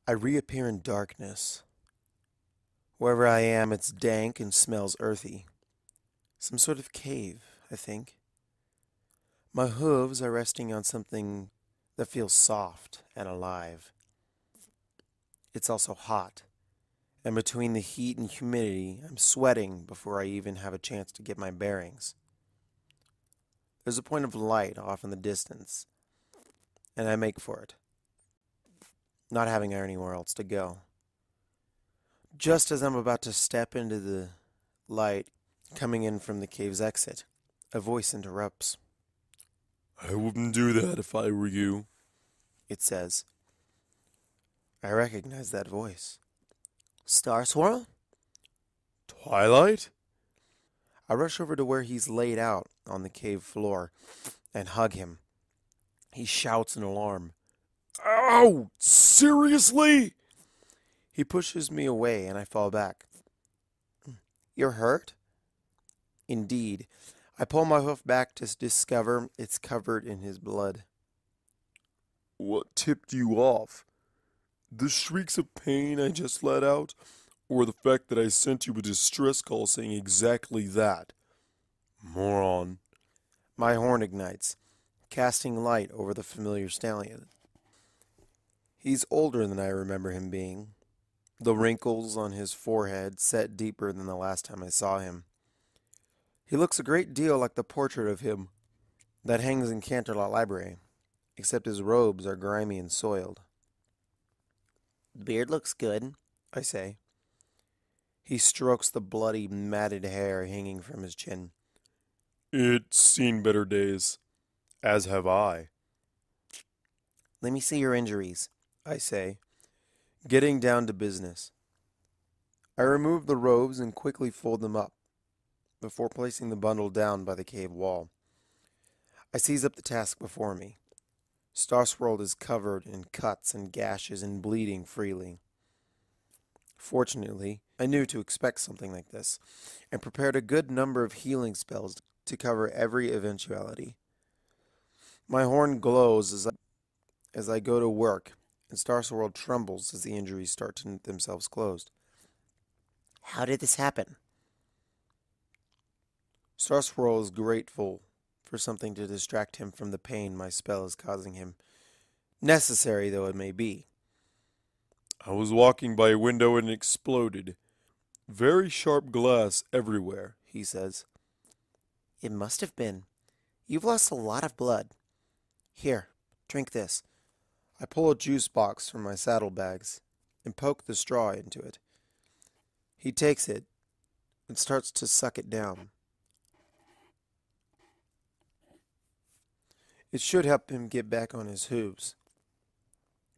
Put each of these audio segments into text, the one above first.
I reappear in darkness. Wherever I am, it's dank and smells earthy. Some sort of cave, I think. My hooves are resting on something that feels soft and alive. It's also hot, and between the heat and humidity, I'm sweating before I even have a chance to get my bearings. There's a point of light off in the distance, and I make for it, not having anywhere else to go. Just as I'm about to step into the light coming in from the cave's exit, a voice interrupts. "I wouldn't do that if I were you," It says. I recognize that voice. Star Swirl? "Twilight?" I rush over to where he's laid out on the cave floor and hug him. He shouts in alarm. "Ow! Seriously?" He pushes me away and I fall back. You're hurt? Indeed. I pull my hoof back to discover it's covered in his blood. "What tipped you off? The shrieks of pain I just let out, or the fact that I sent you a distress call saying exactly that? Moron." My horn ignites, casting light over the familiar stallion. He's older than I remember him being. The wrinkles on his forehead set deeper than the last time I saw him. He looks a great deal like the portrait of him that hangs in Canterlot Library, except his robes are grimy and soiled. The beard looks good, I say. He strokes the bloody, matted hair hanging from his chin. "It's seen better days, as have I." Let me see your injuries, I say, getting down to business. I remove the robes and quickly fold them up, before placing the bundle down by the cave wall. I seize up the task before me. Star Swirl is covered in cuts and gashes and bleeding freely. Fortunately, I knew to expect something like this, and prepared a good number of healing spells to cover every eventuality. My horn glows as I go to work, and Star Swirl trembles as the injuries start to knit themselves closed. How did this happen? Star Swirl is grateful for something to distract him from the pain my spell is causing him, necessary though it may be. "I was walking by a window and it exploded. Very sharp glass everywhere," he says. It must have been. You've lost a lot of blood. Here, drink this. I pull a juice box from my saddlebags and poke the straw into it. He takes it and starts to suck it down. It should help him get back on his hooves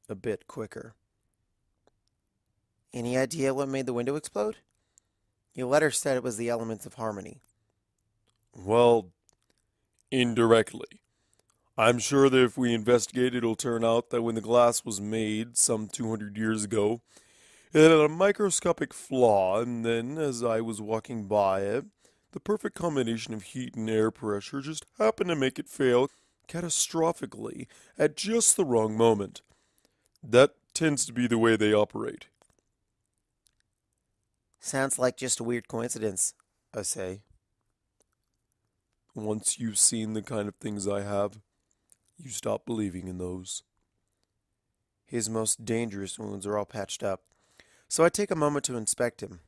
a bit quicker. Any idea what made the window explode? Your letter said it was the elements of harmony. "Well, indirectly. I'm sure that if we investigate, it'll turn out that when the glass was made some 200 years ago, it had a microscopic flaw, and then, as I was walking by it, the perfect combination of heat and air pressure just happened to make it fail catastrophically at just the wrong moment. That tends to be the way they operate." Sounds like just a weird coincidence, I say. Once you've seen the kind of things I have, you stop believing in those. His most dangerous wounds are all patched up, so I take a moment to inspect him.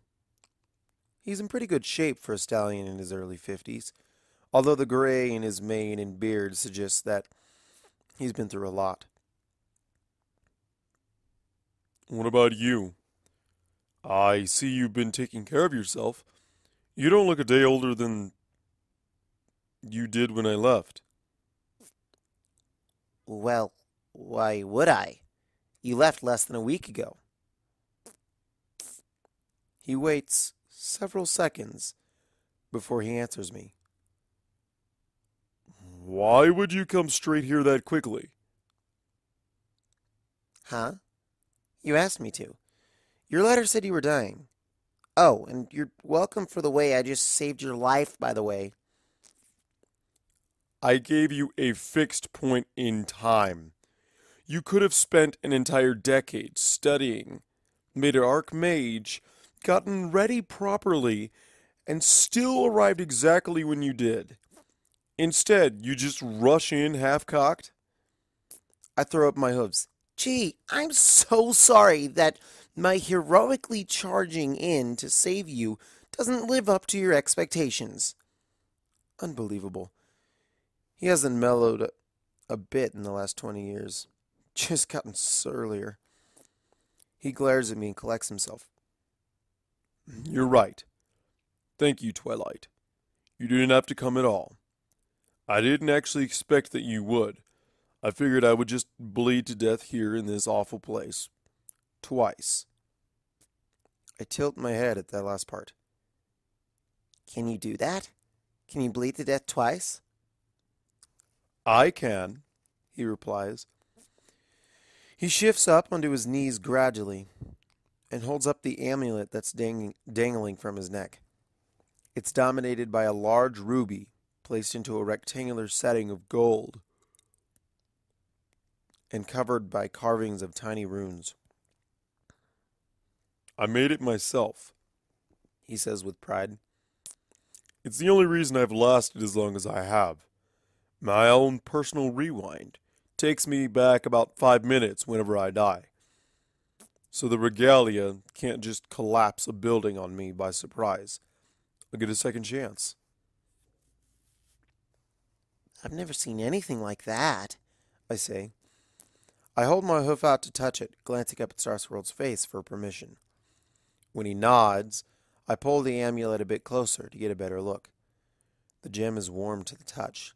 He's in pretty good shape for a stallion in his early 50s, although the gray in his mane and beard suggests that he's been through a lot. What about you? I see you've been taking care of yourself. You don't look a day older than you did when I left. Well, why would I? You left less than a week ago. He waits several seconds before he answers me. Why would you come straight here that quickly? Huh? You asked me to. Your letter said you were dying. Oh, and you're welcome for the way I just saved your life, by the way. I gave you a fixed point in time. You could have spent an entire decade studying, made an archmage, gotten ready properly, and still arrived exactly when you did. Instead, you just rush in half-cocked. I throw up my hooves. Gee, I'm so sorry that my heroically charging in to save you doesn't live up to your expectations. Unbelievable. He hasn't mellowed a bit in the last 20 years. Just gotten surlier. He glares at me and collects himself. You're right. Thank you, Twilight. You didn't have to come at all. I didn't actually expect that you would. I figured I would just bleed to death here in this awful place. Twice. I tilt my head at that last part. Can you do that? Can you bleed to death twice? I can, he replies. He shifts up onto his knees gradually and holds up the amulet that's dangling from his neck. It's dominated by a large ruby placed into a rectangular setting of gold and covered by carvings of tiny runes. I made it myself, he says with pride. It's the only reason I've lasted as long as I have. My own personal rewind takes me back about 5 minutes whenever I die. So the regalia can't just collapse a building on me by surprise. I'll get a second chance. I've never seen anything like that, I say. I hold my hoof out to touch it, glancing up at Star Swirl's face for permission. When he nods, I pull the amulet a bit closer to get a better look. The gem is warm to the touch.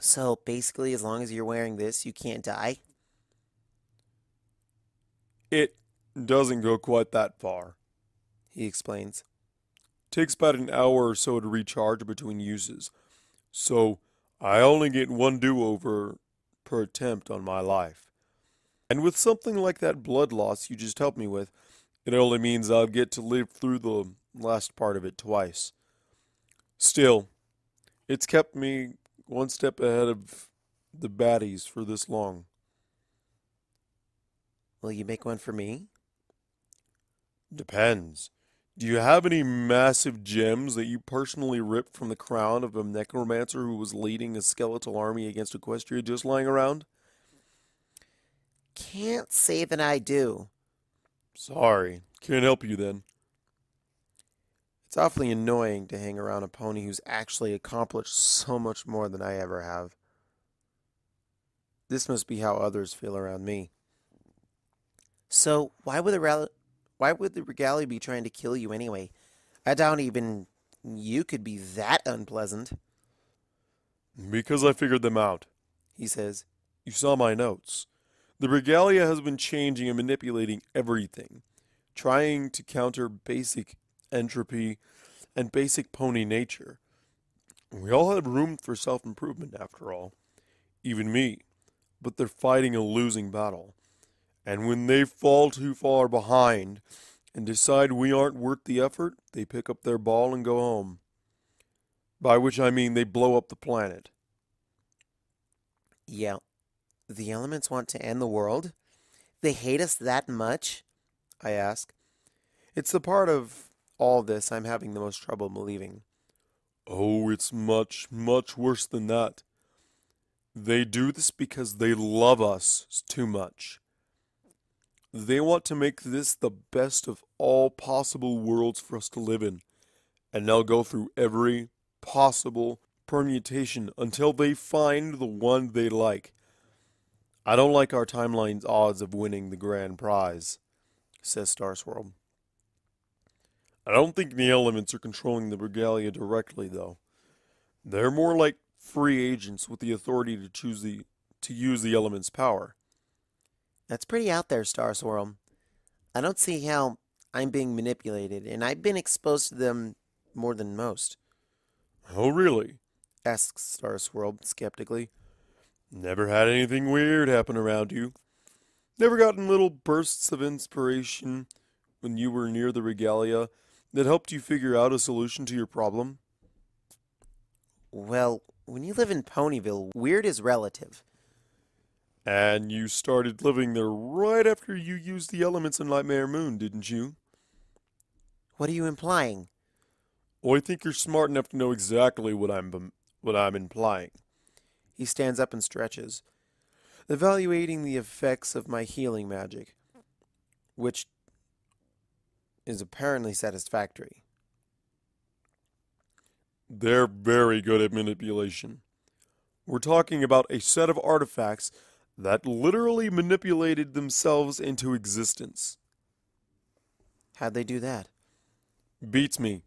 So, basically, as long as you're wearing this, you can't die? It doesn't go quite that far, He explains. Takes about an hour or so to recharge between uses. So, I only get one do-over per attempt on my life. And with something like that blood loss you just helped me with, it only means I'll get to live through the last part of it twice. Still, it's kept me one step ahead of the baddies for this long. Will you make one for me? Depends. Do you have any massive gems that you personally ripped from the crown of a necromancer who was leading a skeletal army against Equestria just lying around? Can't say that I do. Sorry, can't help you then. It's awfully annoying to hang around a pony who's actually accomplished so much more than I ever have. This must be how others feel around me. So, why would the regalia be trying to kill you anyway? I doubt even you could be that unpleasant. Because I figured them out, He says. You saw my notes. The regalia has been changing and manipulating everything, trying to counter basic entropy and basic pony nature. We all have room for self-improvement, after all. Even me. But they're fighting a losing battle. And when they fall too far behind and decide we aren't worth the effort, they pick up their ball and go home. By which I mean they blow up the planet. Yeah, the elements want to end the world? They hate us that much? I ask. It's the part of all this I'm having the most trouble believing. Oh, it's much, much worse than that. They do this because they love us too much. They want to make this the best of all possible worlds for us to live in, and they'll go through every possible permutation until they find the one they like. I don't like our timeline's odds of winning the grand prize, says Star Swirl. I don't think the elements are controlling the regalia directly, though. They're more like free agents with the authority to use the element's power. That's pretty out there, Star Swirl. I don't see how I'm being manipulated, and I've been exposed to them more than most. Oh, really? Asks Star Swirl skeptically. Never had anything weird happen around you? Never gotten little bursts of inspiration when you were near the regalia that helped you figure out a solution to your problem? Well, when you live in Ponyville, weird is relative. And you started living there right after you used the elements in Nightmare Moon, didn't you? What are you implying? Well, I think you're smart enough to know exactly what I'm implying. He stands up and stretches, evaluating the effects of my healing magic, which is apparently satisfactory. They're very good at manipulation. We're talking about a set of artifacts that literally manipulated themselves into existence. How'd they do that? Beats me.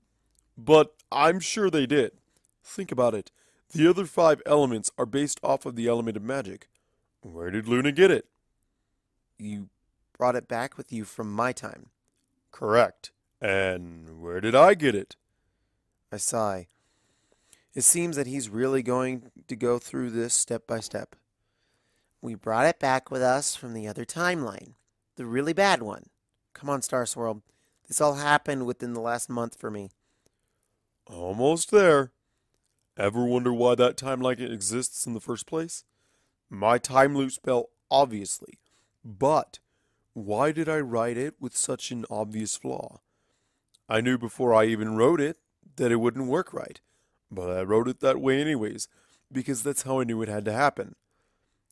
But I'm sure they did. Think about it. The other 5 elements are based off of the element of magic. Where did Luna get it? You brought it back with you from my time. Correct. And where did I get it? I sigh. It seems that he's really going to go through this step by step. We brought it back with us from the other timeline. The really bad one. Come on, Star Swirl. This all happened within the last month for me. Almost there. Ever wonder why that timeline exists in the first place? My time loop spell, obviously. But why did I write it with such an obvious flaw? I knew before I even wrote it that it wouldn't work right. But I wrote it that way anyways, because that's how I knew it had to happen.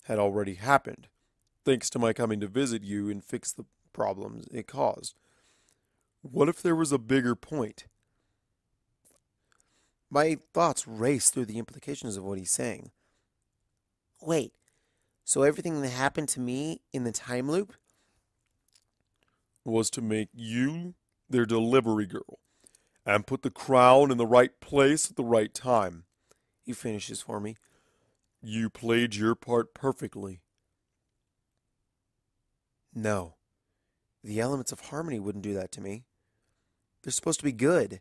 Had already happened, thanks to my coming to visit you and fix the problems it caused. What if there was a bigger point? My thoughts race through the implications of what he's saying. Wait, so everything that happened to me in the time loop was to make you their delivery girl and put the crown in the right place at the right time. He finishes for me. You played your part perfectly. No. The elements of harmony wouldn't do that to me. They're supposed to be good.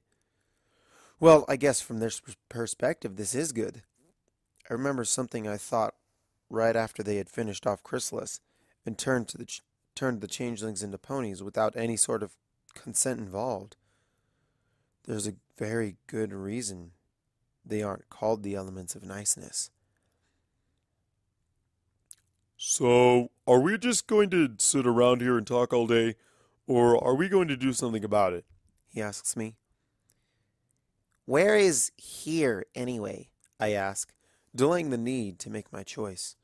Well, I guess from their perspective, this is good. I remember something I thought right after they had finished off Chrysalis and turned the changelings into ponies without any sort of consent involved. There's a very good reason they aren't called the elements of niceness. So, are we just going to sit around here and talk all day, or are we going to do something about it? He asks me. Where is here, anyway? I ask, delaying the need to make my choice.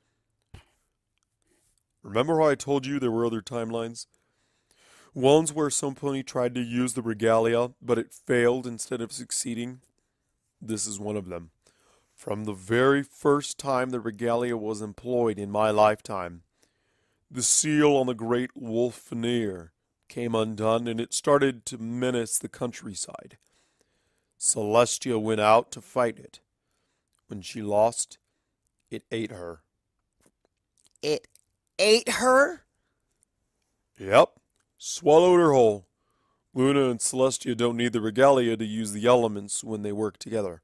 Remember how I told you there were other timelines? Ones where some pony tried to use the regalia, but it failed instead of succeeding? This is one of them. From the very first time the regalia was employed in my lifetime, the seal on the great wolf veneer came undone and it started to menace the countryside. Celestia went out to fight it. When she lost, it ate her. It ate her? Yep, swallowed her whole. Luna and Celestia don't need the regalia to use the elements when they work together,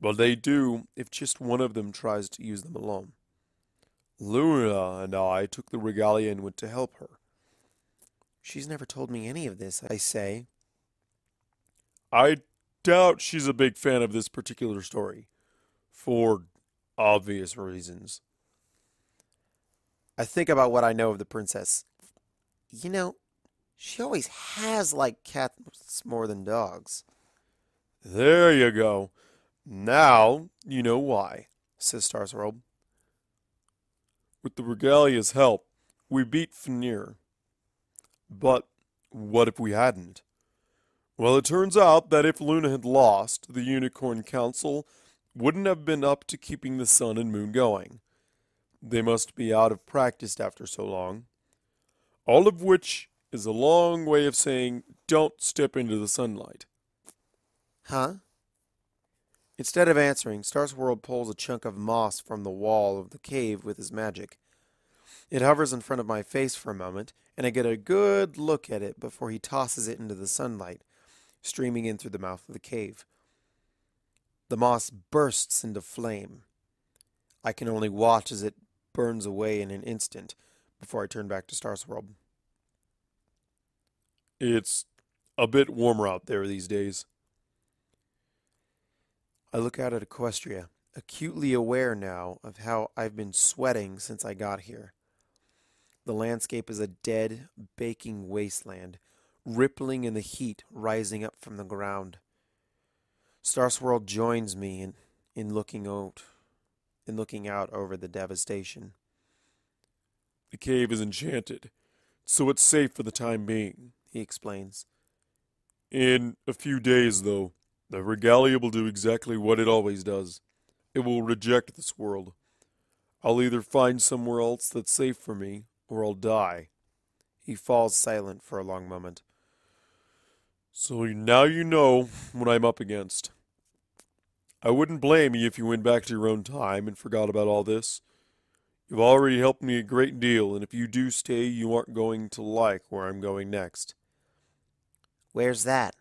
but they do if just one of them tries to use them alone. Luna and I took the regalia and went to help her. She's never told me any of this, I say. I doubt she's a big fan of this particular story, for obvious reasons. I think about what I know of the princess. You know, she always has liked cats more than dogs. There you go. Now you know why, says Star Swirl. With the regalia's help, we beat Veneer. But what if we hadn't? Well, it turns out that if Luna had lost, the Unicorn Council wouldn't have been up to keeping the sun and moon going. They must be out of practice after so long. All of which is a long way of saying, don't step into the sunlight. Huh? Instead of answering, Star Swirl pulls a chunk of moss from the wall of the cave with his magic. It hovers in front of my face for a moment, and I get a good look at it before he tosses it into the sunlight, streaming in through the mouth of the cave. The moss bursts into flame. I can only watch as it burns away in an instant before I turn back to Star Swirl. It's a bit warmer out there these days. I look out at Equestria, acutely aware now of how I've been sweating since I got here. The landscape is a dead, baking wasteland, rippling in the heat rising up from the ground. Star Swirl joins me in looking out over the devastation. The cave is enchanted, so it's safe for the time being, He explains. In a few days, though, the regalia will do exactly what it always does. It will reject this world. I'll either find somewhere else that's safe for me, or I'll die. He falls silent for a long moment. So now you know what I'm up against. I wouldn't blame you if you went back to your own time and forgot about all this. You've already helped me a great deal, and if you do stay, you aren't going to like where I'm going next. Where's that?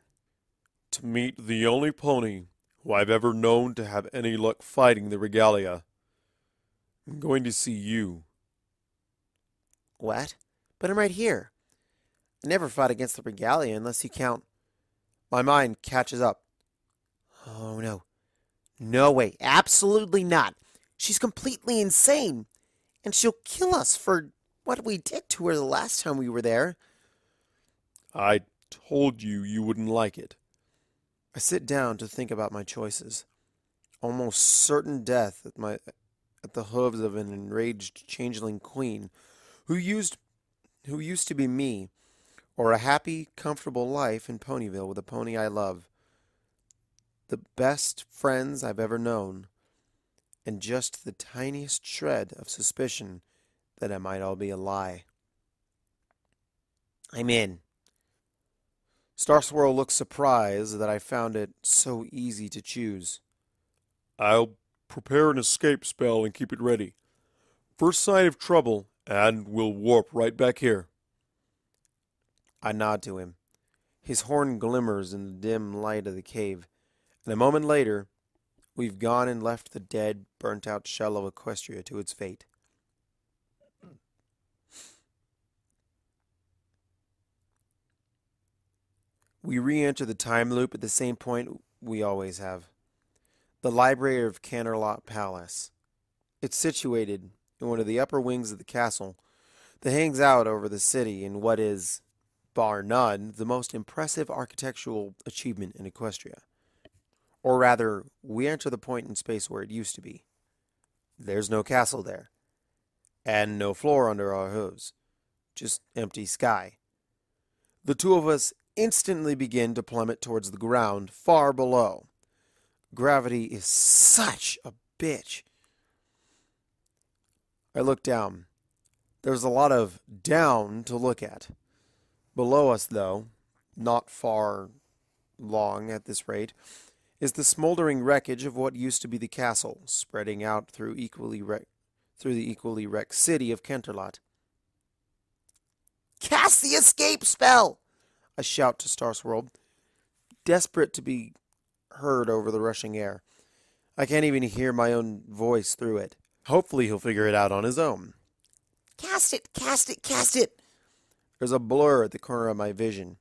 To meet the only pony who I've ever known to have any luck fighting the regalia. I'm going to see you. What? But I'm right here. I never fought against the regalia unless you count. My mind catches up. Oh, no. No way. Absolutely not. She's completely insane. And she'll kill us for what we did to her the last time we were there. I told you you wouldn't like it. I sit down to think about my choices. Almost certain death at the hooves of an enraged changeling queen who used to be me, or a happy, comfortable life in Ponyville with a pony I love. The best friends I've ever known, and just the tiniest shred of suspicion that it might all be a lie. I'm in. Star Swirl looks surprised that I found it so easy to choose. I'll prepare an escape spell and keep it ready. First sign of trouble, and we'll warp right back here. I nod to him. His horn glimmers in the dim light of the cave, and a moment later, we've gone and left the dead, burnt-out shell of Equestria to its fate. We re-enter the time loop at the same point we always have. The library of Canterlot Palace. It's situated in one of the upper wings of the castle that hangs out over the city in what is, bar none, the most impressive architectural achievement in Equestria. Or rather, we enter the point in space where it used to be. There's no castle there, and no floor under our hooves, just empty sky. The two of us instantly begin to plummet towards the ground far below. Gravity is such a bitch. I look down. There's a lot of down to look at. Below us, though, not far long at this rate, is the smoldering wreckage of what used to be the castle, spreading out through the equally wrecked city of Canterlot. Cast the escape spell! I shout to Star Swirl, desperate to be heard over the rushing air. I can't even hear my own voice through it. Hopefully he'll figure it out on his own. Cast it, cast it, cast it! There's a blur at the corner of my vision,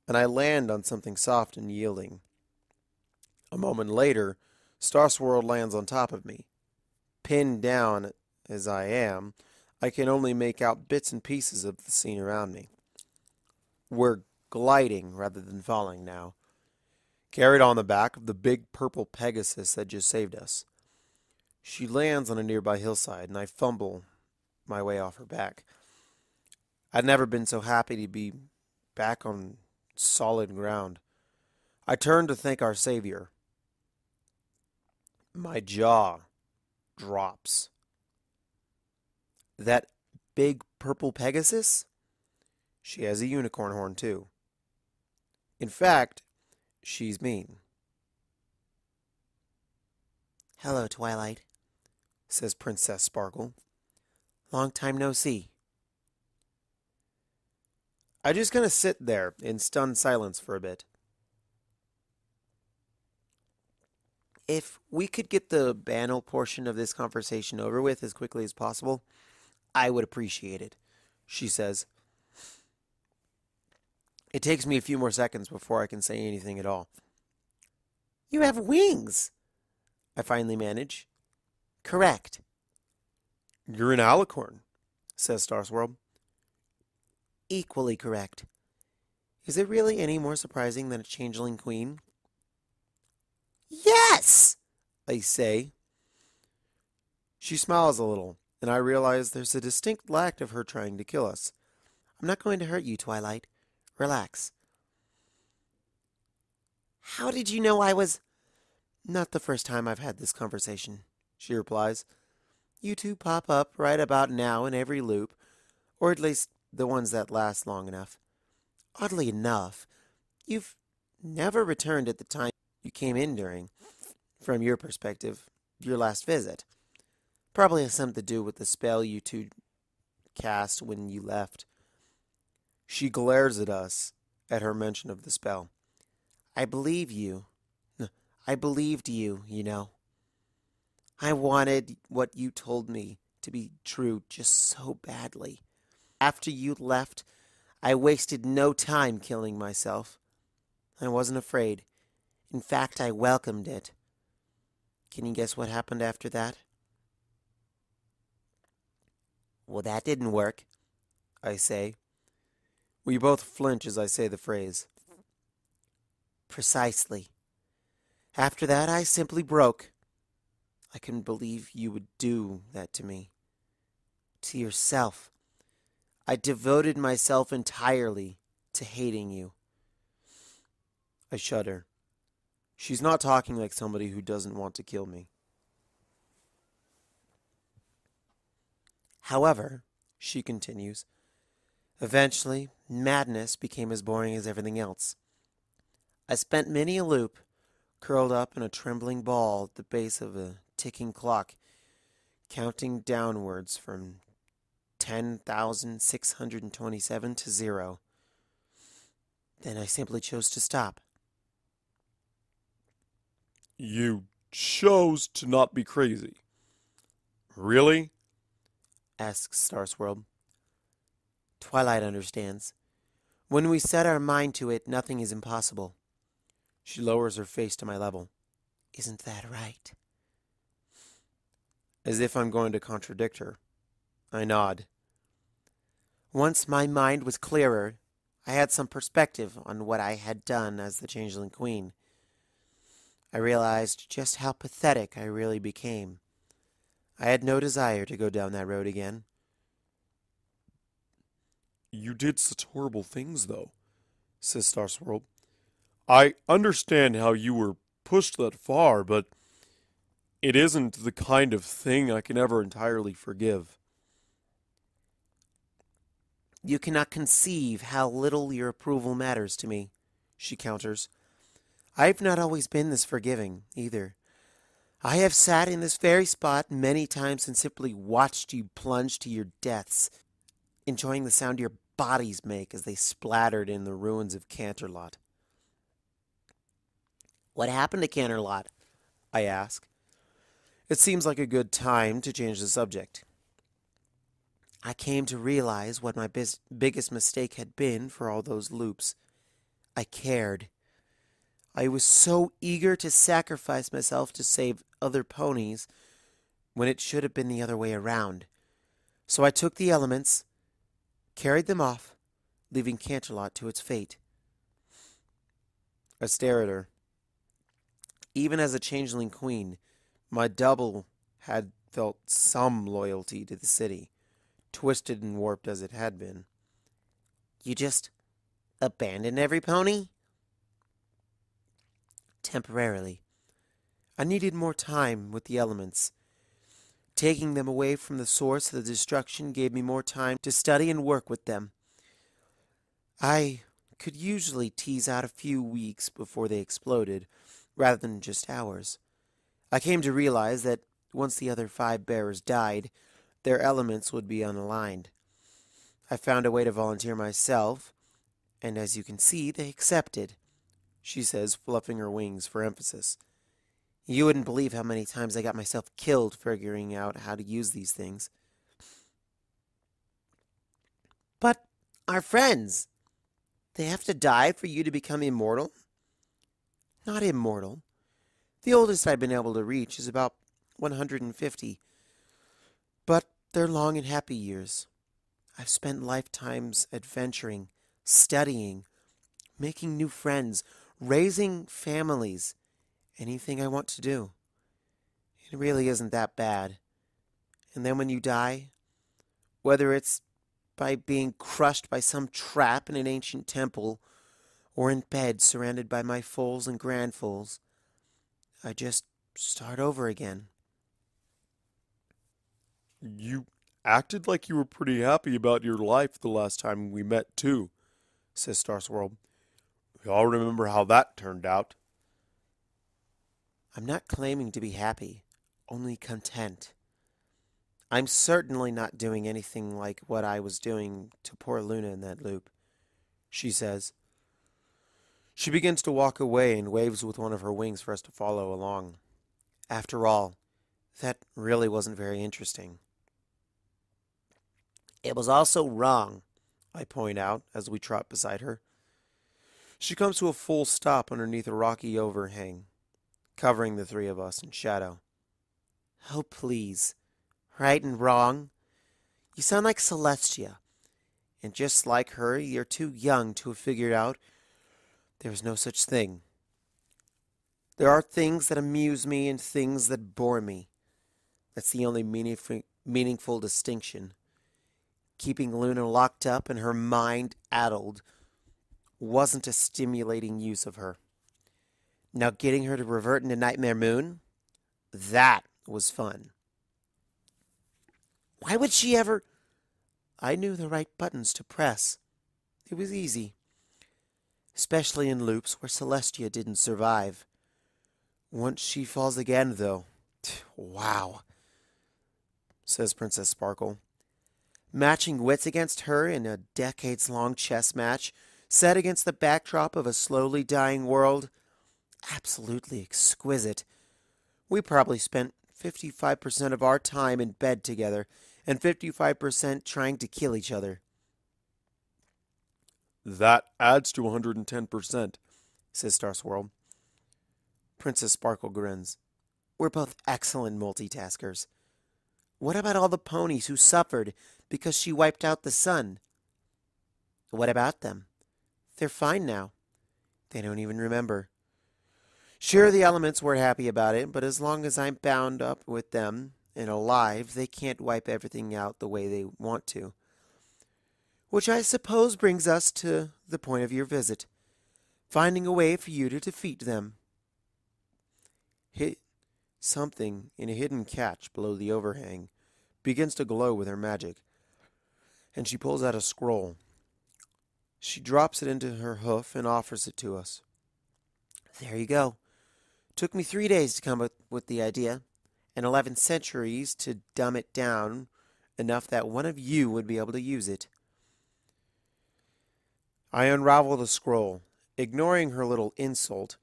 and I land on something soft and yielding. A moment later, Star Swirl lands on top of me. Pinned down as I am, I can only make out bits and pieces of the scene around me. We're gliding rather than falling now, carried on the back of the big purple Pegasus that just saved us. She lands on a nearby hillside, and I fumble my way off her back. I'd never been so happy to be back on solid ground. I turn to thank our Savior. My jaw drops. That big purple Pegasus? She has a unicorn horn, too. In fact, she's mean. Hello, Twilight, says Princess Sparkle. Long time no see. I just kind of sit there in stunned silence for a bit. If we could get the banal portion of this conversation over with as quickly as possible, I would appreciate it, she says. It takes me a few more seconds before I can say anything at all. You have wings, I finally manage. Correct. You're an alicorn, says Star Swirl. Equally correct. Is it really any more surprising than a changeling queen? Yes! I say. She smiles a little, and I realize there's a distinct lack of her trying to kill us. I'm not going to hurt you, Twilight. Relax. How did you know I was... Not the first time I've had this conversation, she replies. You two pop up right about now in every loop, or at least the ones that last long enough. Oddly enough, you've never returned at the time you came in during, from your perspective, your last visit. Probably has something to do with the spell you two cast when you left. She glares at us at her mention of the spell. I believe you. I believed you, you know. I wanted what you told me to be true just so badly. After you left, I wasted no time killing myself. I wasn't afraid. In fact, I welcomed it. Can you guess what happened after that? Well, that didn't work, I say. We both flinch as I say the phrase. Precisely. After that, I simply broke. I couldn't believe you would do that to me. To yourself. I devoted myself entirely to hating you. I shudder. She's not talking like somebody who doesn't want to kill me. However, she continues, eventually, madness became as boring as everything else. I spent many a loop, curled up in a trembling ball at the base of a ticking clock, counting downwards from 10,627 to 0. Then I simply chose to stop. You chose to not be crazy. Really? Asks Star Swirl. Twilight understands. When we set our mind to it, nothing is impossible. She lowers her face to my level. Isn't that right? As if I'm going to contradict her. I nod. Once my mind was clearer, I had some perspective on what I had done as the Changeling Queen. I realized just how pathetic I really became. I had no desire to go down that road again. You did such horrible things, though, says Star Swirl. I understand how you were pushed that far, but it isn't the kind of thing I can ever entirely forgive. You cannot conceive how little your approval matters to me, she counters. I've not always been this forgiving, either. I have sat in this very spot many times and simply watched you plunge to your deaths, enjoying the sound your bodies make as they splattered in the ruins of Canterlot. What happened to Canterlot? I ask. It seems like a good time to change the subject. I came to realize what my biggest mistake had been for all those loops. I cared. I was so eager to sacrifice myself to save other ponies when it should have been the other way around. So I took the elements, carried them off, leaving Canterlot to its fate. I stare at her. Even as a changeling queen, my double had felt some loyalty to the city, twisted and warped as it had been. You just abandoned every pony? Temporarily. I needed more time with the elements. Taking them away from the source of the destruction gave me more time to study and work with them. I could usually tease out a few weeks before they exploded, rather than just hours. I came to realize that once the other 5 bearers died, their elements would be unaligned. I found a way to volunteer myself, and as you can see, they accepted, she says, fluffing her wings for emphasis. You wouldn't believe how many times I got myself killed figuring out how to use these things. But our friends, they have to die for you to become immortal? Not immortal. The oldest I've been able to reach is about 150. But they're long and happy years. I've spent lifetimes adventuring, studying, making new friends, raising families, anything I want to do. It really isn't that bad. And then when you die, whether it's by being crushed by some trap in an ancient temple, or in bed surrounded by my foals and grandfoals, I just start over again. You acted like you were pretty happy about your life the last time we met, too, says Star Swirl. We all remember how that turned out. I'm not claiming to be happy, only content. I'm certainly not doing anything like what I was doing to poor Luna in that loop, she says. She begins to walk away and waves with one of her wings for us to follow along. After all, that really wasn't very interesting. It was also wrong, I point out as we trot beside her. She comes to a full stop underneath a rocky overhang, covering the three of us in shadow. Oh, please. Right and wrong? You sound like Celestia. And just like her, you're too young to have figured out there's no such thing. There are things that amuse me and things that bore me. That's the only meaningful distinction. Keeping Luna locked up and her mind addled wasn't a stimulating use of her. Now getting her to revert into Nightmare Moon, that was fun. Why would she ever... I knew the right buttons to press. It was easy. Especially in loops where Celestia didn't survive. Once she falls again, though, wow, says Princess Sparkle. Matching wits against her in a decades-long chess match, set against the backdrop of a slowly dying world, absolutely exquisite. We probably spent 55% of our time in bed together, and 55% trying to kill each other. That adds to 110%, says Star Swirl. Princess Sparkle grins. We're both excellent multitaskers. What about all the ponies who suffered because she wiped out the sun? What about them? They're fine now. They don't even remember. Sure, the elements weren't happy about it, but as long as I'm bound up with them and alive, they can't wipe everything out the way they want to. Which I suppose brings us to the point of your visit. Finding a way for you to defeat them. Something in a hidden catch below the overhang begins to glow with her magic, and she pulls out a scroll. She drops it into her hoof and offers it to us. There you go. Took me 3 days to come up with the idea, and 11 centuries to dumb it down enough that one of you would be able to use it. I unravel the scroll, ignoring her little insult,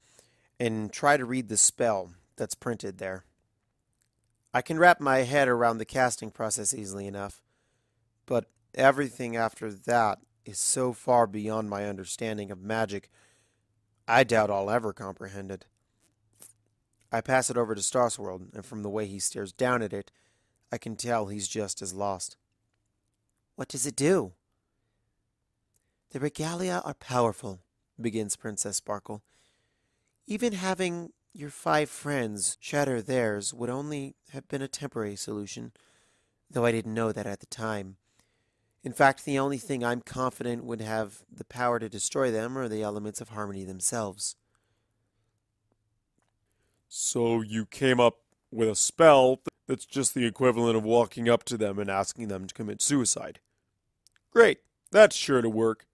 and try to read the spell that's printed there. I can wrap my head around the casting process easily enough, but everything after that is so far beyond my understanding of magic, I doubt I'll ever comprehend it. I pass it over to Star Swirl, and from the way he stares down at it, I can tell he's just as lost. What does it do? The regalia are powerful, begins Princess Sparkle. Even having your 5 friends shatter theirs would only have been a temporary solution, though I didn't know that at the time. In fact, the only thing I'm confident would have the power to destroy them are the elements of harmony themselves. So you came up with a spell that's just the equivalent of walking up to them and asking them to commit suicide. Great, that's sure to work,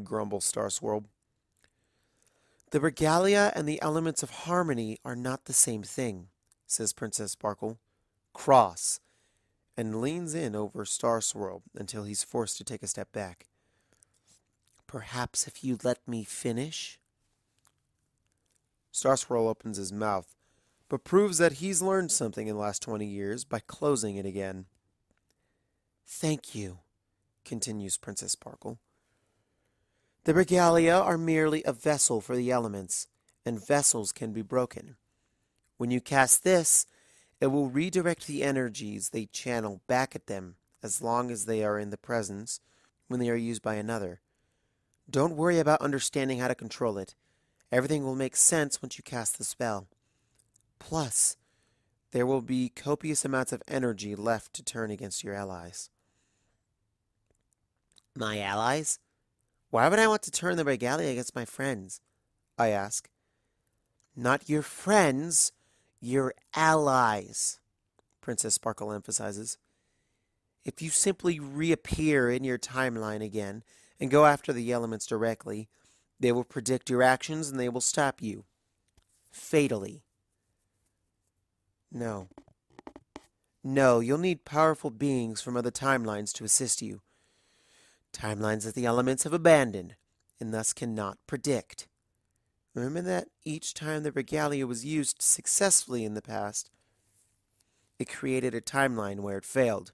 grumbles Star Swirl. The regalia and the elements of harmony are not the same thing, says Princess Sparkle, cross, and leans in over Star Swirl until he's forced to take a step back. Perhaps if you'd let me finish? Star Swirl opens his mouth, but proves that he's learned something in the last 20 years by closing it again. Thank you, continues Princess Sparkle. The regalia are merely a vessel for the elements, and vessels can be broken. When you cast this, it will redirect the energies they channel back at them as long as they are in the presence when they are used by another. Don't worry about understanding how to control it. Everything will make sense once you cast the spell. Plus, there will be copious amounts of energy left to turn against your allies. My allies? Why would I want to turn the regalia against my friends? I ask. Not your friends, your allies, Princess Sparkle emphasizes. If you simply reappear in your timeline again and go after the elements directly, they will predict your actions and they will stop you. Fatally. No. No, you'll need powerful beings from other timelines to assist you. Timelines that the elements have abandoned, and thus cannot predict. Remember that each time the regalia was used successfully in the past, it created a timeline where it failed,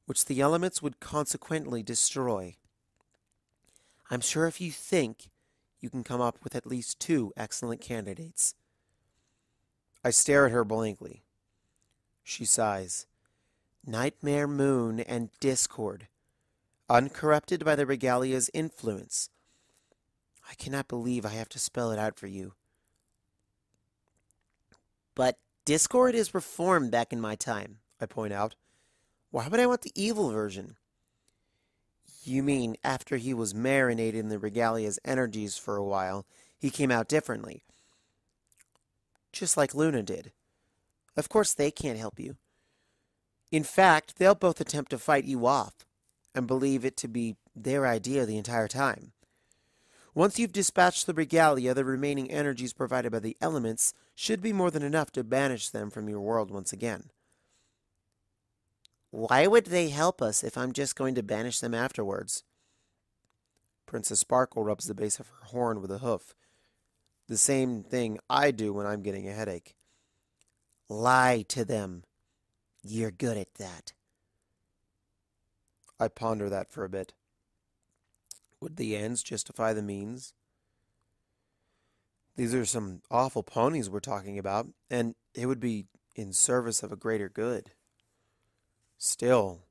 which the elements would consequently destroy. I'm sure if you think, you can come up with at least 2 excellent candidates. I stare at her blankly. She sighs. Nightmare Moon and Discord, uncorrupted by the regalia's influence. I cannot believe I have to spell it out for you. But Discord is reformed back in my time, I point out. Why would I want the evil version? You mean after he was marinated in the regalia's energies for a while, he came out differently. Just like Luna did. Of course they can't help you. In fact, they'll both attempt to fight you off, and believe it to be their idea the entire time. Once you've dispatched the regalia, the remaining energies provided by the elements should be more than enough to banish them from your world once again. Why would they help us if I'm just going to banish them afterwards? Princess Sparkle rubs the base of her horn with a hoof. The same thing I do when I'm getting a headache. Lie to them. You're good at that. I ponder that for a bit. Would the ends justify the means? These are some awful ponies we're talking about, and it would be in service of a greater good. Still,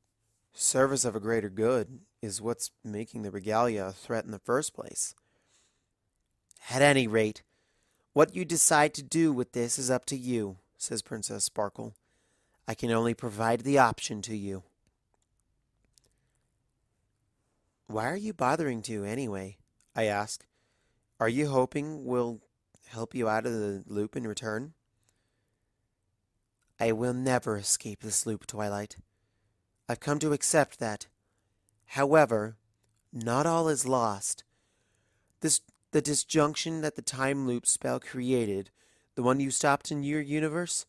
service of a greater good is what's making the regalia a threat in the first place. At any rate, what you decide to do with this is up to you, says Princess Sparkle. I can only provide the option to you. Why are you bothering to, anyway? I ask. Are you hoping we'll help you out of the loop in return? I will never escape this loop, Twilight. I've come to accept that. However, not all is lost. The disjunction that the time loop spell created, the one you stopped in your universe,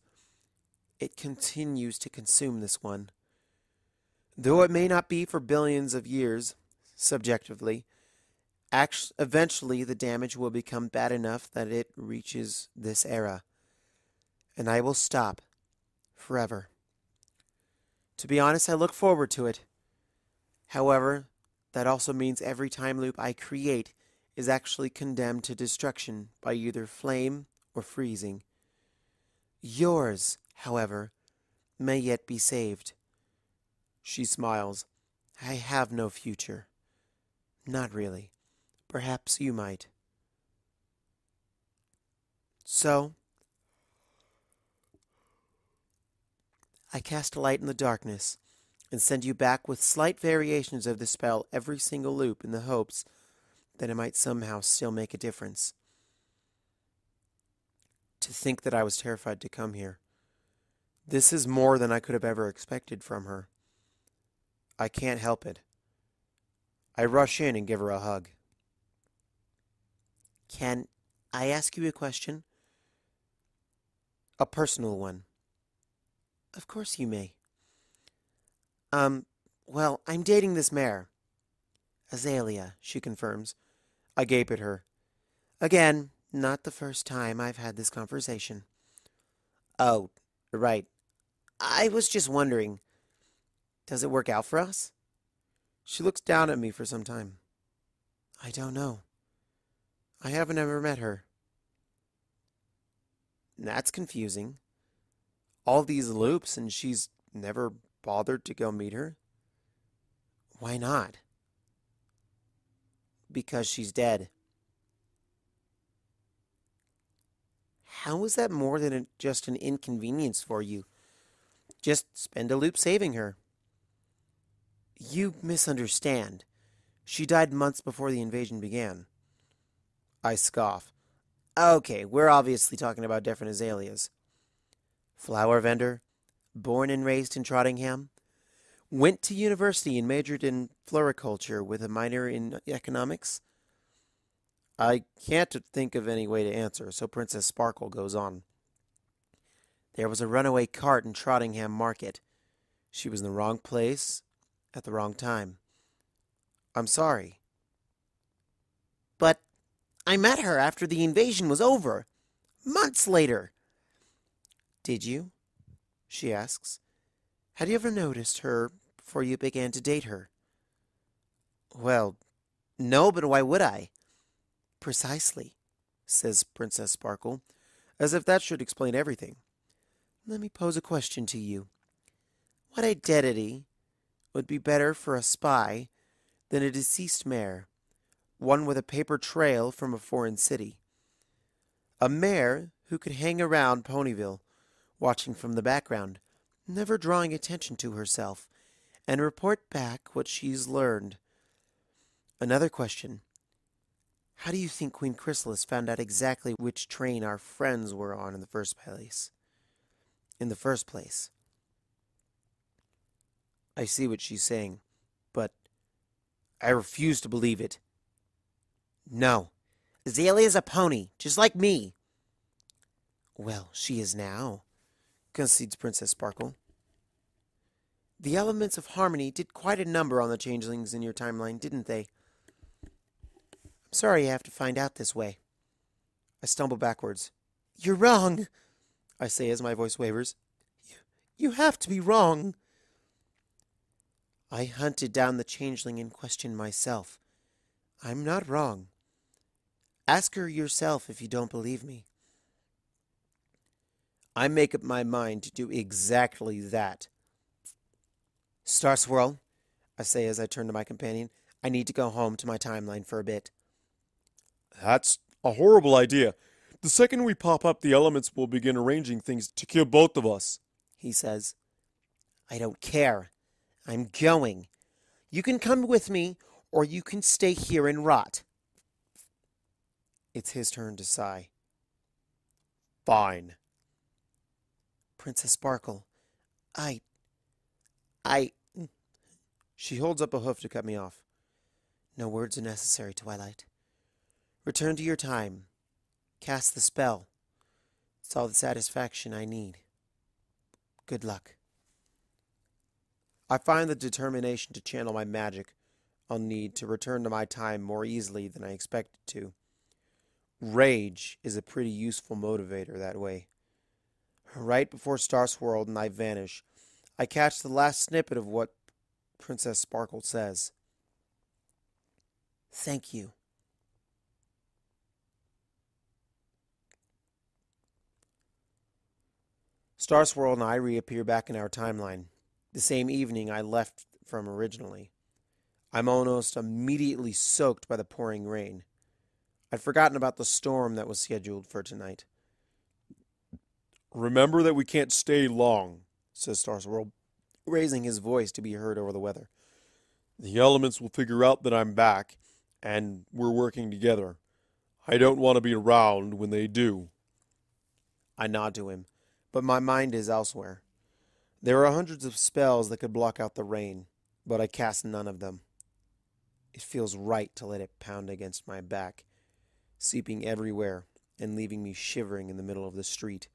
it continues to consume this one. Though it may not be for billions of years, subjectively, eventually the damage will become bad enough that it reaches this era. And I will stop. Forever. To be honest, I look forward to it. However, that also means every time loop I create is actually condemned to destruction by either flame or freezing. Yours, however, may yet be saved. She smiles. I have no future. Not really. Perhaps you might. So, I cast a light in the darkness and send you back with slight variations of the spell every single loop in the hopes that it might somehow still make a difference. To think that I was terrified to come here. This is more than I could have ever expected from her. I can't help it. I rush in and give her a hug. Can I ask you a question? A personal one. Of course you may. Well, I'm dating this mare. Azalea, she confirms. I gape at her. Again, not the first time I've had this conversation. Oh, right. I was just wondering, does it work out for us? She looks down at me for some time. I don't know. I haven't ever met her. That's confusing. All these loops and she's never bothered to go meet her? Why not? Because she's dead. How is that more than just an inconvenience for you? Just spend a loop saving her. You misunderstand. She died months before the invasion began. I scoff. Okay, we're obviously talking about different azaleas. Flower vendor, born and raised in Trottingham, went to university and majored in floriculture with a minor in economics. I can't think of any way to answer, so Princess Sparkle goes on. There was a runaway cart in Trottingham Market. She was in the wrong place at the wrong time. I'm sorry. But I met her after the invasion was over. Months later. Did you? She asks. Had you ever noticed her before you began to date her? Well, no, but why would I? Precisely, says Princess Sparkle, as if that should explain everything. Let me pose a question to you. What identity would be better for a spy than a deceased mayor, one with a paper trail from a foreign city? A mayor who could hang around Ponyville, watching from the background, never drawing attention to herself, and report back what she's learned. Another question. How do you think Queen Chrysalis found out exactly which train our friends were on in the first place? I see what she's saying, but I refuse to believe it. No, Azalea's a pony, just like me. Well, she is now, concedes Princess Sparkle. The elements of harmony did quite a number on the changelings in your timeline, didn't they? I'm sorry you have to find out this way. I stumble backwards. You're wrong, I say as my voice wavers. You have to be wrong. I hunted down the changeling in question myself. I'm not wrong. Ask her yourself if you don't believe me. I make up my mind to do exactly that. Star Swirl, I say as I turn to my companion, I need to go home to my timeline for a bit. That's a horrible idea. The second we pop up, the elements will begin arranging things to kill both of us, he says. I don't care. I'm going. You can come with me, or you can stay here and rot. It's his turn to sigh. Fine. Princess Sparkle, I... She holds up a hoof to cut me off. No words are necessary, Twilight. Return to your time. Cast the spell. It's all the satisfaction I need. Good luck. I find the determination to channel my magic I'll need to return to my time more easily than I expected to. Rage is a pretty useful motivator that way. Right before Star Swirl and I vanish, I catch the last snippet of what Princess Sparkle says. Thank you. Star Swirl and I reappear back in our timeline, the same evening I left from originally. I'm almost immediately soaked by the pouring rain. I'd forgotten about the storm that was scheduled for tonight. Remember that we can't stay long, says Star Swirl, raising his voice to be heard over the weather. The elements will figure out that I'm back, and we're working together. I don't want to be around when they do. I nod to him, but my mind is elsewhere. There are hundreds of spells that could block out the rain, but I cast none of them. It feels right to let it pound against my back, seeping everywhere and leaving me shivering in the middle of the street.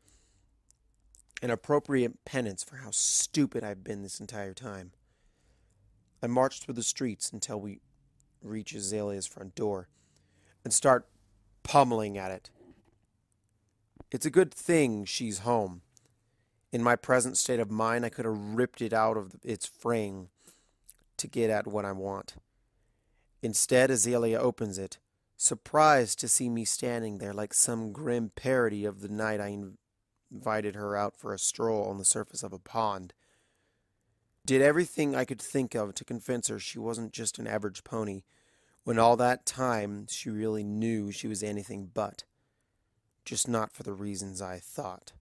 An appropriate penance for how stupid I've been this entire time. I march through the streets until we reach Azalea's front door and start pummeling at it. It's a good thing she's home. In my present state of mind, I could have ripped it out of its frame to get at what I want. Instead, Azalea opens it, surprised to see me standing there like some grim parody of the night I invited her out for a stroll on the surface of a pond. Did everything I could think of to convince her she wasn't just an average pony, when all that time she really knew she was anything but. Just not for the reasons I thought.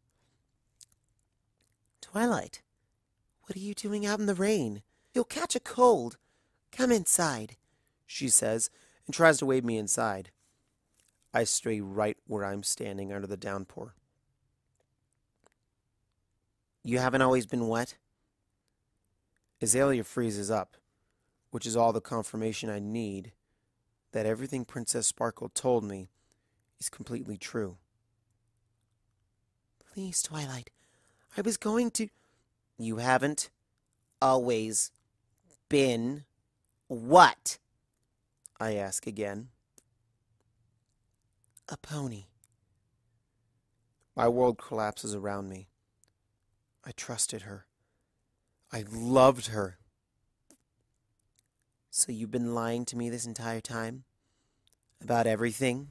Twilight, what are you doing out in the rain? You'll catch a cold. Come inside, she says, and tries to wave me inside. I stay right where I'm standing under the downpour. You haven't always been wet? Azalea freezes up, which is all the confirmation I need that everything Princess Sparkle told me is completely true. Please, Twilight, I was going to... You haven't always been what? I ask again. A pony. My world collapses around me. I trusted her. I loved her. So you've been lying to me this entire time? About everything?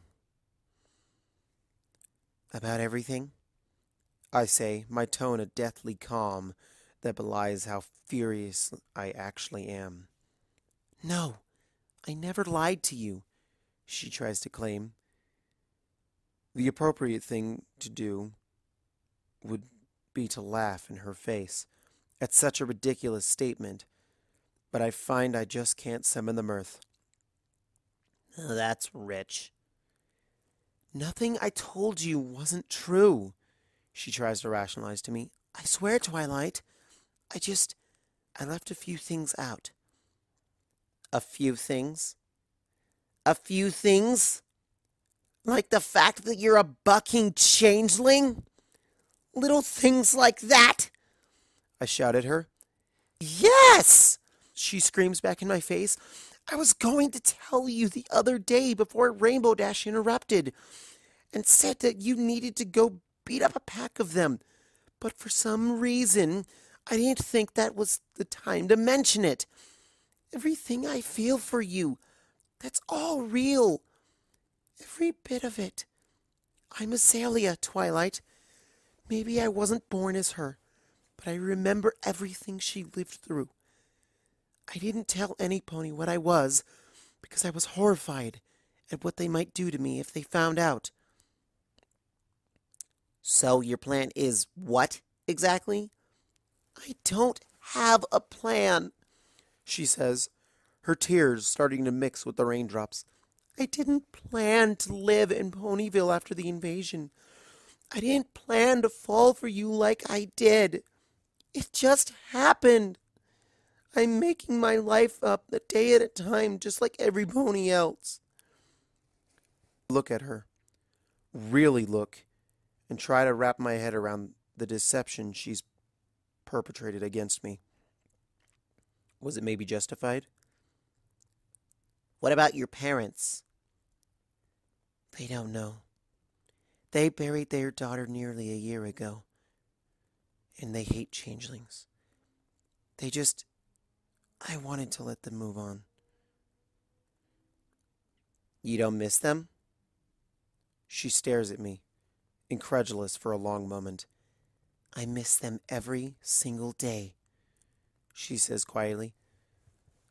About everything? I say, my tone a deathly calm that belies how furious I actually am. No, I never lied to you, she tries to claim. The appropriate thing to do would be to laugh in her face at such a ridiculous statement, but I find I just can't summon the mirth. Oh, that's rich. Nothing I told you wasn't true, she tries to rationalize to me. I swear, Twilight, I left a few things out. A few things? A few things? Like the fact that you're a bucking changeling? Little things like that? I shout at her. Yes! She screams back in my face. I was going to tell you the other day before Rainbow Dash interrupted and said that you needed to go beat up a pack of them. But for some reason, I didn't think that was the time to mention it. Everything I feel for you, that's all real. Every bit of it. I'm Azalea, Twilight. Maybe I wasn't born as her, but I remember everything she lived through. I didn't tell any pony what I was because I was horrified at what they might do to me if they found out. So your plan is what exactly? I don't have a plan, she says, her tears starting to mix with the raindrops. I didn't plan to live in Ponyville after the invasion. I didn't plan to fall for you like I did. It just happened. I'm making my life up a day at a time, just like every pony else. Look at her. Really look. And try to wrap my head around the deception she's perpetrated against me. Was it maybe justified? What about your parents? They don't know. They buried their daughter nearly a year ago. And they hate changelings. I wanted to let them move on. You don't miss them? She stares at me, incredulous for a long moment. I miss them every single day, she says quietly.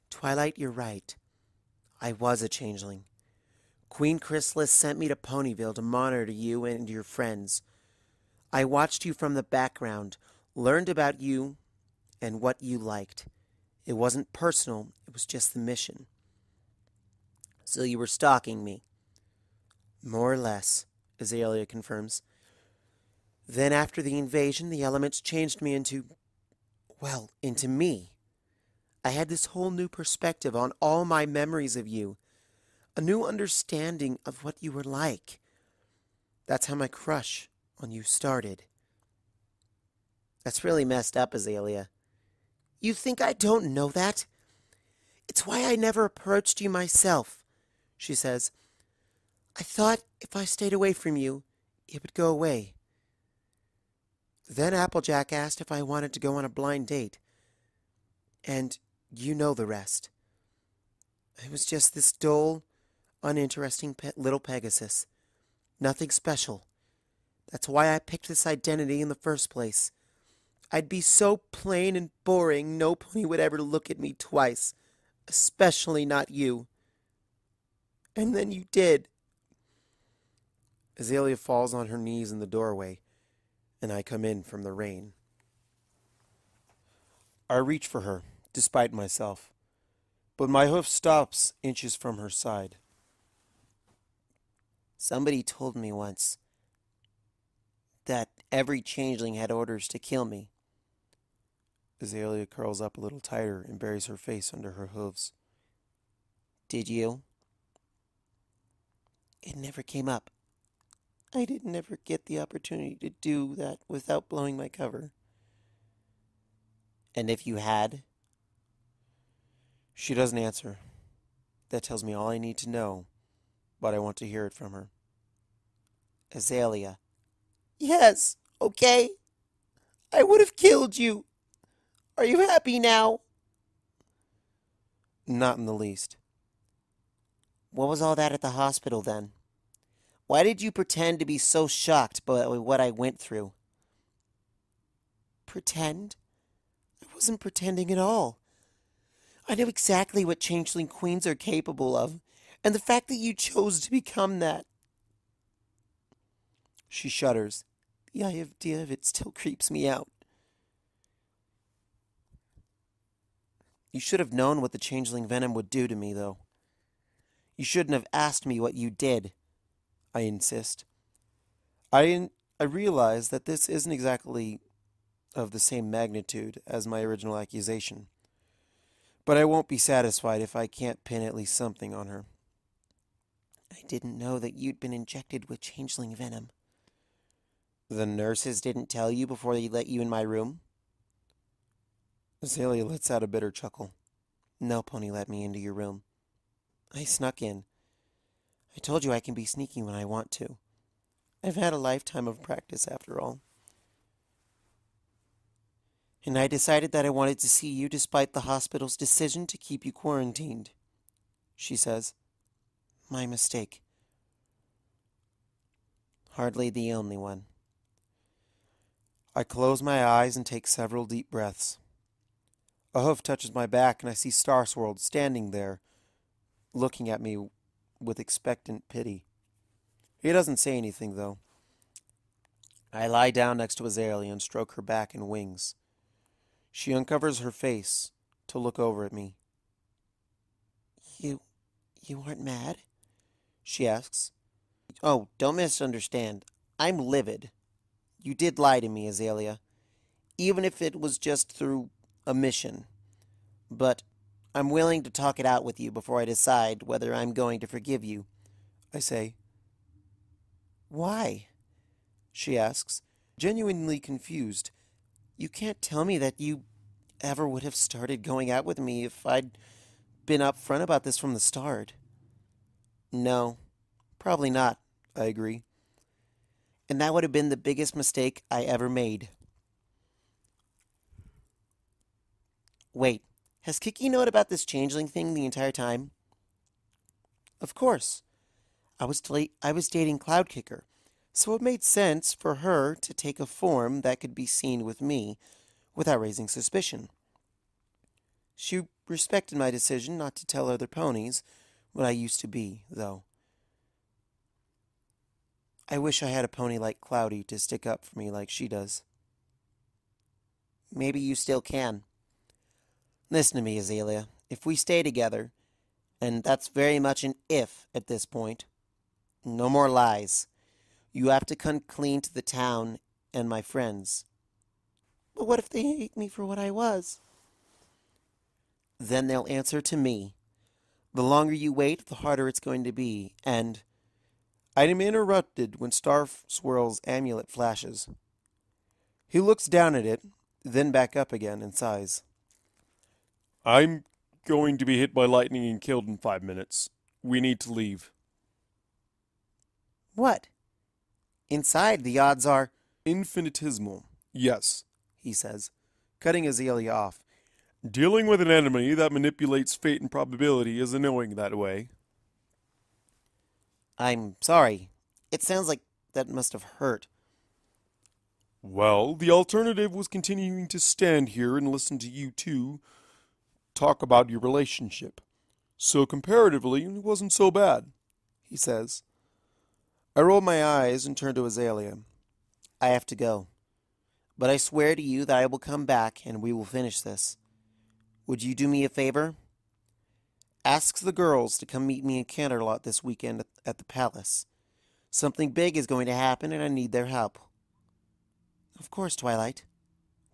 Twilight, you're right. I was a changeling. Queen Chrysalis sent me to Ponyville to monitor you and your friends. I watched you from the background, learned about you and what you liked. It wasn't personal, it was just the mission. So you were stalking me? More or less, Azalea confirms. Then after the invasion, the elements changed me into me. I had this whole new perspective on all my memories of you. A new understanding of what you were like. That's how my crush on you started. That's really messed up, Azalea. You think I don't know that? It's why I never approached you myself, she says. I thought if I stayed away from you, it would go away. Then Applejack asked if I wanted to go on a blind date. And you know the rest. I was just this dull, uninteresting little Pegasus. Nothing special. That's why I picked this identity in the first place. I'd be so plain and boring no pony would ever look at me twice, especially not you. And then you did. Azalea falls on her knees in the doorway, and I come in from the rain. I reach for her, despite myself, but my hoof stops inches from her side. Somebody told me once that every changeling had orders to kill me. Azalea curls up a little tighter and buries her face under her hooves. Did you? It never came up. I didn't ever get the opportunity to do that without blowing my cover. And if you had? She doesn't answer. That tells me all I need to know, but I want to hear it from her. Azalea. Yes, okay. I would have killed you. Are you happy now? Not in the least. What was all that at the hospital then? Why did you pretend to be so shocked by what I went through? Pretend? I wasn't pretending at all. I know exactly what changeling queens are capable of, and the fact that you chose to become that. She shudders. The idea of it still creeps me out. You should have known what the changeling venom would do to me, though. You shouldn't have asked me what you did, I insist. I realize that this isn't exactly of the same magnitude as my original accusation, but I won't be satisfied if I can't pin at least something on her. I didn't know that you'd been injected with changeling venom. The nurses didn't tell you before they let you in my room? Azalea lets out a bitter chuckle. No pony let me into your room. I snuck in. I told you I can be sneaky when I want to. I've had a lifetime of practice after all. And I decided that I wanted to see you despite the hospital's decision to keep you quarantined, she says. My mistake. Hardly the only one. I close my eyes and take several deep breaths. A hoof touches my back and I see Star Swirl standing there, looking at me with expectant pity. He doesn't say anything, though. I lie down next to Azalea and stroke her back and wings. She uncovers her face to look over at me. You aren't mad? She asks. Oh, don't misunderstand. I'm livid. You did lie to me, Azalea. Even if it was just through a mission. But I'm willing to talk it out with you before I decide whether I'm going to forgive you, I say. Why? She asks, genuinely confused. You can't tell me that you ever would have started going out with me if I'd been upfront about this from the start. No, probably not, I agree. And that would have been the biggest mistake I ever made. Wait, has Kiki known about this changeling thing the entire time? Of course. I was dating Cloudkicker, so it made sense for her to take a form that could be seen with me without raising suspicion. She respected my decision not to tell other ponies what I used to be, though. I wish I had a pony like Cloudy to stick up for me like she does. Maybe you still can. Listen to me, Azalea. If we stay together, and that's very much an if at this point, no more lies. You have to come clean to the town and my friends. But what if they hate me for what I was? Then they'll answer to me. The longer you wait, the harder it's going to be, and I am interrupted when Star Swirl's amulet flashes. He looks down at it, then back up again and sighs. I'm going to be hit by lightning and killed in 5 minutes. We need to leave. What? Inside, the odds are infinitesimal. Yes, he says, cutting Azalea off. Dealing with an enemy that manipulates fate and probability is annoying that way. I'm sorry. It sounds like that must have hurt. Well, the alternative was continuing to stand here and listen to you two talk about your relationship. So comparatively, it wasn't so bad, he says. I roll my eyes and turn to Azalea. I have to go. But I swear to you that I will come back and we will finish this. Would you do me a favor? Ask the girls to come meet me in Canterlot this weekend at the palace. Something big is going to happen and I need their help. Of course, Twilight.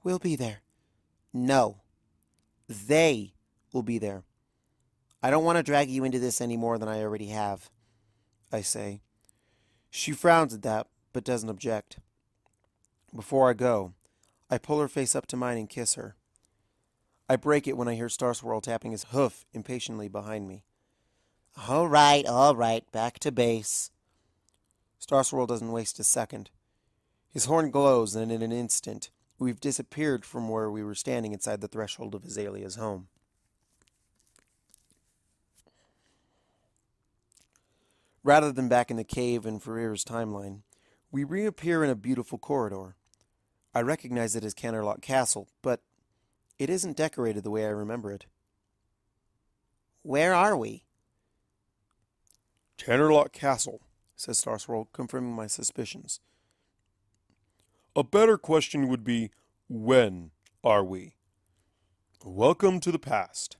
We'll be there. No. They will be there. I don't want to drag you into this any more than I already have, I say. She frowns at that, but doesn't object. Before I go, I pull her face up to mine and kiss her. I break it when I hear Star Swirl tapping his hoof impatiently behind me. All right, back to base. Star Swirl doesn't waste a second. His horn glows, and in an instant, we've disappeared from where we were standing inside the threshold of Azalea's home. Rather than back in the cave in Ferrier's timeline, we reappear in a beautiful corridor. I recognize it as Canterlot Castle, but it isn't decorated the way I remember it. Where are we? Canterlot Castle, says Star Swirl, confirming my suspicions. A better question would be, when are we? Welcome to the past.